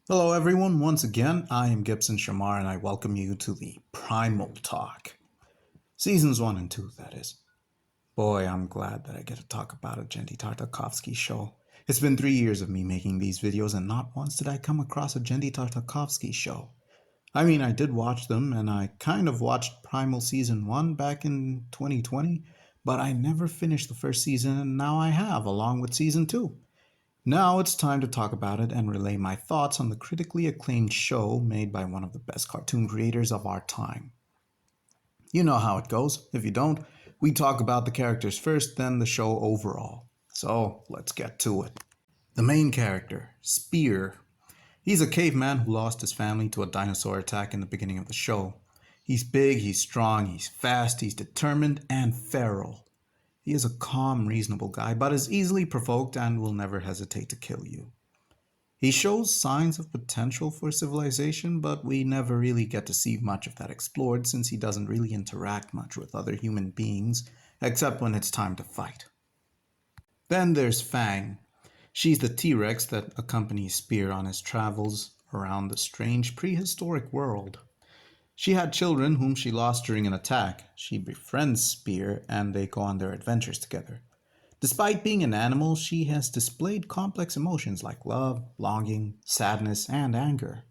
Hello everyone, once again, I am Gibson Shamar and I welcome you to the Primal Talk. Seasons 1 and 2, that is. Boy, I'm glad that I get to talk about a Gendy Tartakovsky show. It's been 3 years of me making these videos and not once did I come across a Gendy Tartakovsky show. I mean, I did watch them and I kind of watched Primal Season 1 back in 2020, but I never finished the first season and now I have, along with Season 2. Now it's time to talk about it and relay my thoughts on the critically acclaimed show made by one of the best cartoon creators of our time. You know how it goes. If you don't, we talk about the characters first, then the show overall. So let's get to it. The main character, Spear. He's a caveman who lost his family to a dinosaur attack in the beginning of the show. He's big, he's strong, he's fast, he's determined, and feral. He is a calm, reasonable guy, but is easily provoked and will never hesitate to kill you. He shows signs of potential for civilization, but we never really get to see much of that explored since he doesn't really interact much with other human beings, except when it's time to fight. Then there's Fang. She's the T-Rex that accompanies Spear on his travels around the strange prehistoric world. She had children whom she lost during an attack. She befriends Spear and they go on their adventures together. Despite being an animal, she has displayed complex emotions like love, longing, sadness, and anger.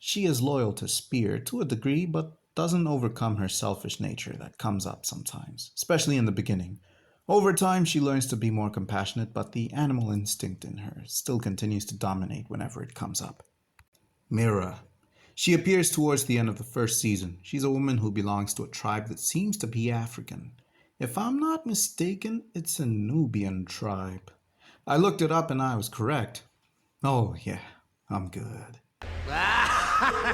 She is loyal to Spear to a degree, but doesn't overcome her selfish nature that comes up sometimes, especially in the beginning. Over time, she learns to be more compassionate, but the animal instinct in her still continues to dominate whenever it comes up. Mira. She appears towards the end of the first season. She's a woman who belongs to a tribe that seems to be African. If I'm not mistaken, it's a Nubian tribe. I looked it up and I was correct. Oh, yeah, I'm good. I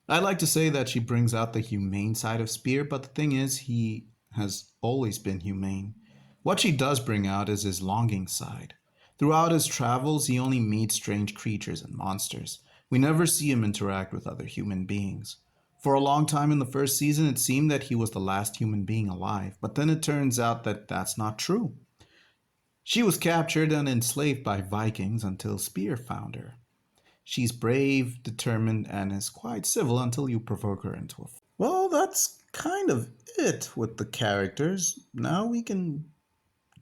like to say that she brings out the humane side of Spear, but the thing is, he has always been humane. What she does bring out is his longing side. Throughout his travels, he only meets strange creatures and monsters. We never see him interact with other human beings. For a long time in the first season, it seemed that he was the last human being alive, but then it turns out that that's not true. She was captured and enslaved by Vikings until Spear found her. She's brave, determined, and is quite civil until you provoke her into a fight. Well, that's kind of it with the characters. Now we can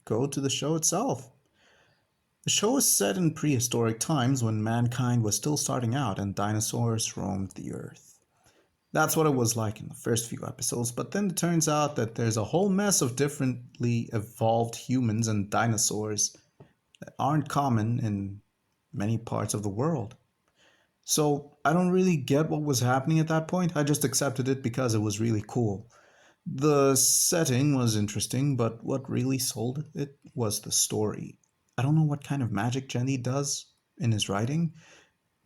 go to the show itself. The show is set in prehistoric times when mankind was still starting out and dinosaurs roamed the earth. That's what it was like in the first few episodes, but then it turns out that there's a whole mess of differently evolved humans and dinosaurs that aren't common in many parts of the world. So I don't really get what was happening at that point. I just accepted it because it was really cool. The setting was interesting, but what really sold it was the story. I don't know what kind of magic Jenny does in his writing,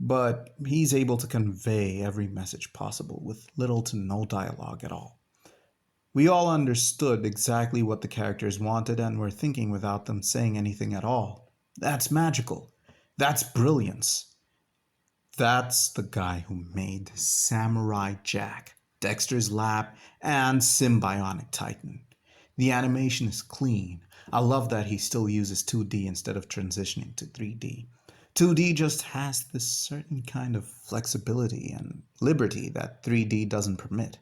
but he's able to convey every message possible with little to no dialogue at all. We all understood exactly what the characters wanted and were thinking without them saying anything at all. That's magical. That's brilliance. That's the guy who made Samurai Jack, Dexter's Lab, and Symbionic Titan. The animation is clean. I love that he still uses 2D instead of transitioning to 3D. 2D just has this certain kind of flexibility and liberty that 3D doesn't permit.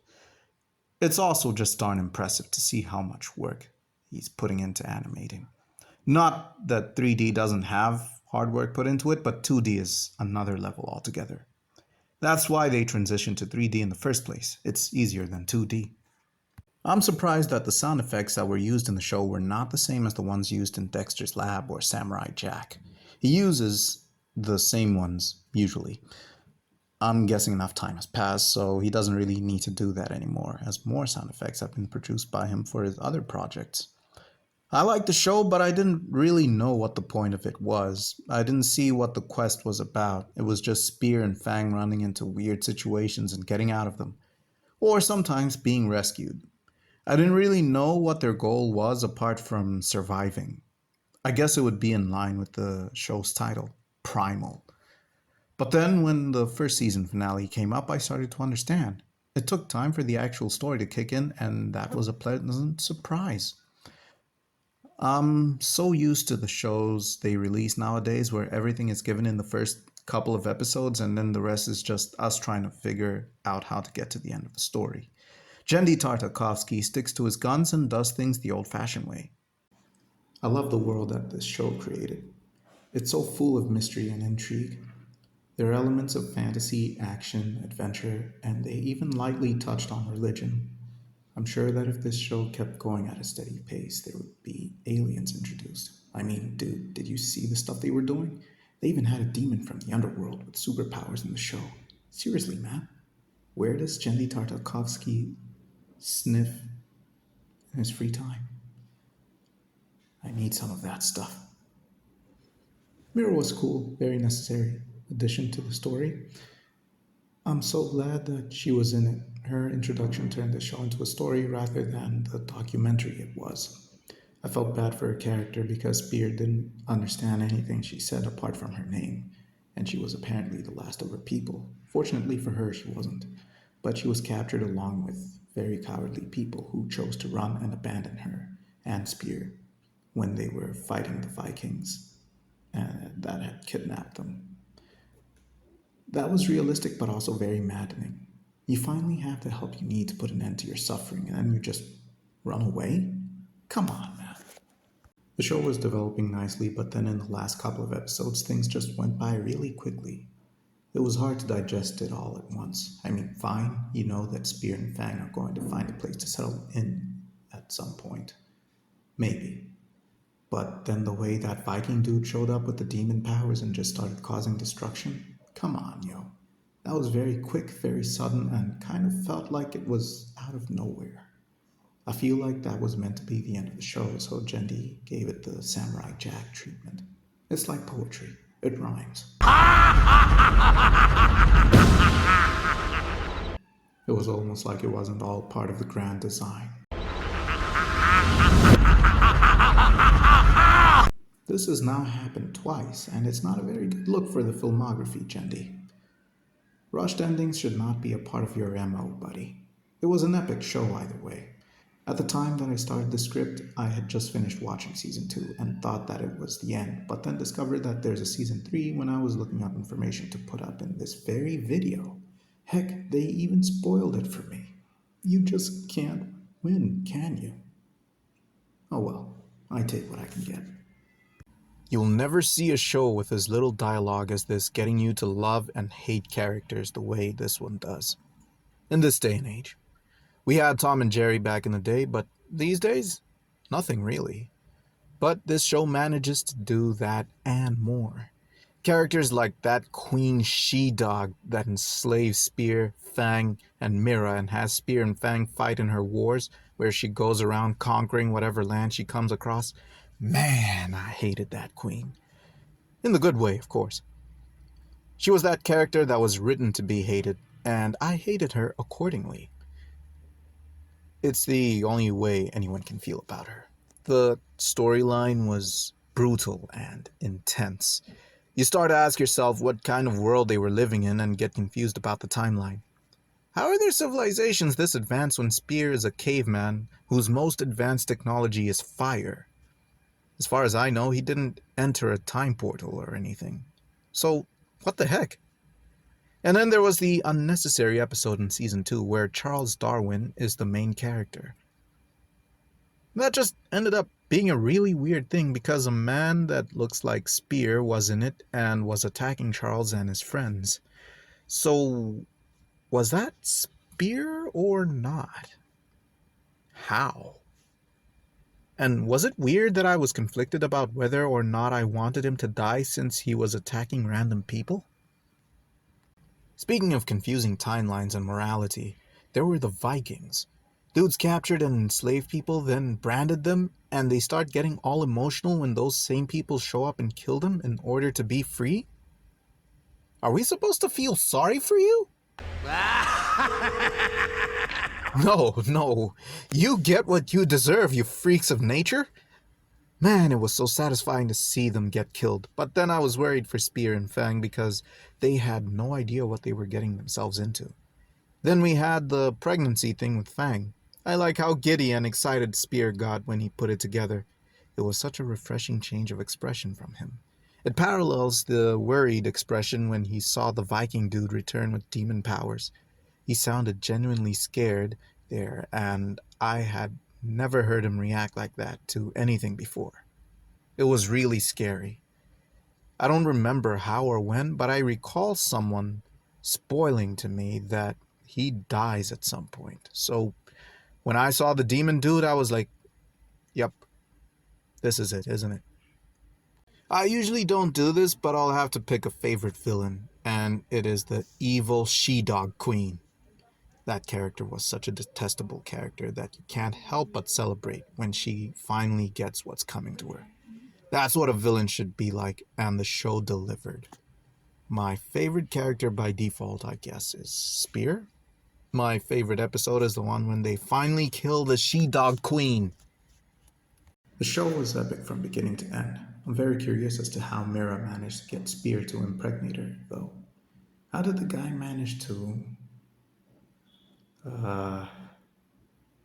It's also just darn impressive to see how much work he's putting into animating. Not that 3D doesn't have hard work put into it, but 2D is another level altogether. That's why they transitioned to 3D in the first place. It's easier than 2D. I'm surprised that the sound effects that were used in the show were not the same as the ones used in Dexter's Lab or Samurai Jack. He uses the same ones, usually. I'm guessing enough time has passed, so he doesn't really need to do that anymore, as more sound effects have been produced by him for his other projects. I liked the show, but I didn't really know what the point of it was. I didn't see what the quest was about. It was just Spear and Fang running into weird situations and getting out of them. Or sometimes being rescued. I didn't really know what their goal was apart from surviving. I guess it would be in line with the show's title, Primal. But then when the first season finale came up, I started to understand. It took time for the actual story to kick in, and that was a pleasant surprise. I'm so used to the shows they release nowadays where everything is given in the first couple of episodes and then the rest is just us trying to figure out how to get to the end of the story. Jendy Tartakovsky sticks to his guns and does things the old fashioned way. I love the world that this show created. It's so full of mystery and intrigue. There are elements of fantasy, action, adventure, and they even lightly touched on religion. I'm sure that if this show kept going at a steady pace, there would be aliens introduced. I mean, dude, did you see the stuff they were doing? They even had a demon from the underworld with superpowers in the show. Seriously, man, where does Jendy Tartakovsky sniff in his free time? I need some of that stuff. Mira was cool, very necessary addition to the story. I'm so glad that she was in it. Her introduction turned the show into a story rather than the documentary it was. I felt bad for her character because Spear didn't understand anything she said apart from her name, and she was apparently the last of her people. Fortunately for her, she wasn't, but she was captured along with very cowardly people who chose to run and abandon her and Spear when they were fighting the Vikings that had kidnapped them. That was realistic but also very maddening. You finally have the help you need to put an end to your suffering and then you just run away? Come on, man. The show was developing nicely, but then in the last couple of episodes, things just went by really quickly. It was hard to digest it all at once. I mean, fine, you know that Spear and Fang are going to find a place to settle in at some point. Maybe. But then the way that Viking dude showed up with the demon powers and just started causing destruction? Come on, yo. That was very quick, very sudden, and kind of felt like it was out of nowhere. I feel like that was meant to be the end of the show, so Jendi gave it the Samurai Jack treatment. It's like poetry, it rhymes. It was almost like it wasn't all part of the grand design. This has now happened twice, and it's not a very good look for the filmography, Jendi. Rushed endings should not be a part of your MO, buddy. It was an epic show either way. At the time that I started the script, I had just finished watching season 2 and thought that it was the end, but then discovered that there's a season 3 when I was looking up information to put up in this very video. Heck, they even spoiled it for me. You just can't win, can you? Oh well, I take what I can get. You'll never see a show with as little dialogue as this getting you to love and hate characters the way this one does. In this day and age. We had Tom and Jerry back in the day, but these days, nothing really. But this show manages to do that and more. Characters like that queen she-dog that enslaves Spear, Fang, and Mira and has Spear and Fang fight in her wars where she goes around conquering whatever land she comes across. Man, I hated that queen. In the good way, of course. She was that character that was written to be hated, and I hated her accordingly. It's the only way anyone can feel about her. The storyline was brutal and intense. You start to ask yourself what kind of world they were living in and get confused about the timeline. How are their civilizations this advanced when Spear is a caveman whose most advanced technology is fire? As far as I know, he didn't enter a time portal or anything. So, what the heck? And then there was the unnecessary episode in season 2 where Charles Darwin is the main character. That just ended up being a really weird thing because a man that looks like Spear was in it and was attacking Charles and his friends. So, was that Spear or not? How? And was it weird that I was conflicted about whether or not I wanted him to die since he was attacking random people? Speaking of confusing timelines and morality, there were the Vikings. Dudes captured and enslaved people, then branded them, and they start getting all emotional when those same people show up and kill them in order to be free? Are we supposed to feel sorry for you? No, no. You get what you deserve, you freaks of nature. Man, it was so satisfying to see them get killed, but then I was worried for Spear and Fang because they had no idea what they were getting themselves into. Then we had the pregnancy thing with Fang. I like how giddy and excited Spear got when he put it together. It was such a refreshing change of expression from him. It parallels the worried expression when he saw the Viking dude return with demon powers. He sounded genuinely scared there, and I had never heard him react like that to anything before. It was really scary. I don't remember how or when, but I recall someone spoiling to me that he dies at some point. So when I saw the demon dude, I was like, yep, this is it, isn't it? I usually don't do this, but I'll have to pick a favorite villain, and it is the evil she-dog queen. That character was such a detestable character that you can't help but celebrate when she finally gets what's coming to her. That's what a villain should be like, and the show delivered. My favorite character by default, I guess, is Spear. My favorite episode is the one when they finally kill the she-dog queen. The show was epic from beginning to end. I'm very curious as to how Mira managed to get Spear to impregnate her, though. How did the guy manage to uh,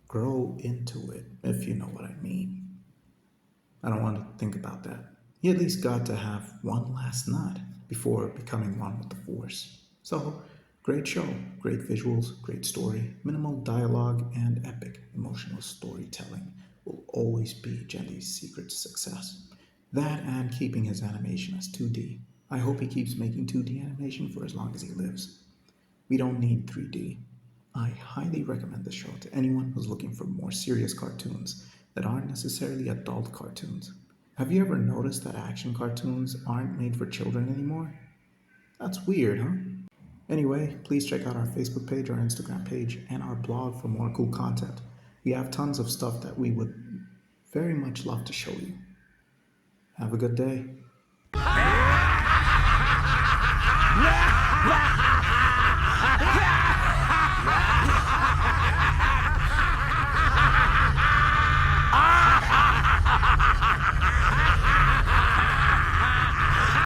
grow into it, if you know what I mean? I don't want to think about that. He at least got to have one last nut before becoming one with the Force. So, great show, great visuals, great story, minimal dialogue, and epic emotional storytelling will always be Jendy's secret to success. That and keeping his animation as 2D. I hope he keeps making 2D animation for as long as he lives. We don't need 3D. I highly recommend this show to anyone who's looking for more serious cartoons that aren't necessarily adult cartoons. Have you ever noticed that action cartoons aren't made for children anymore? That's weird, huh? Anyway, please check out our Facebook page, our Instagram page, and our blog for more cool content. We have tons of stuff that we would very much love to show you. Have a good day.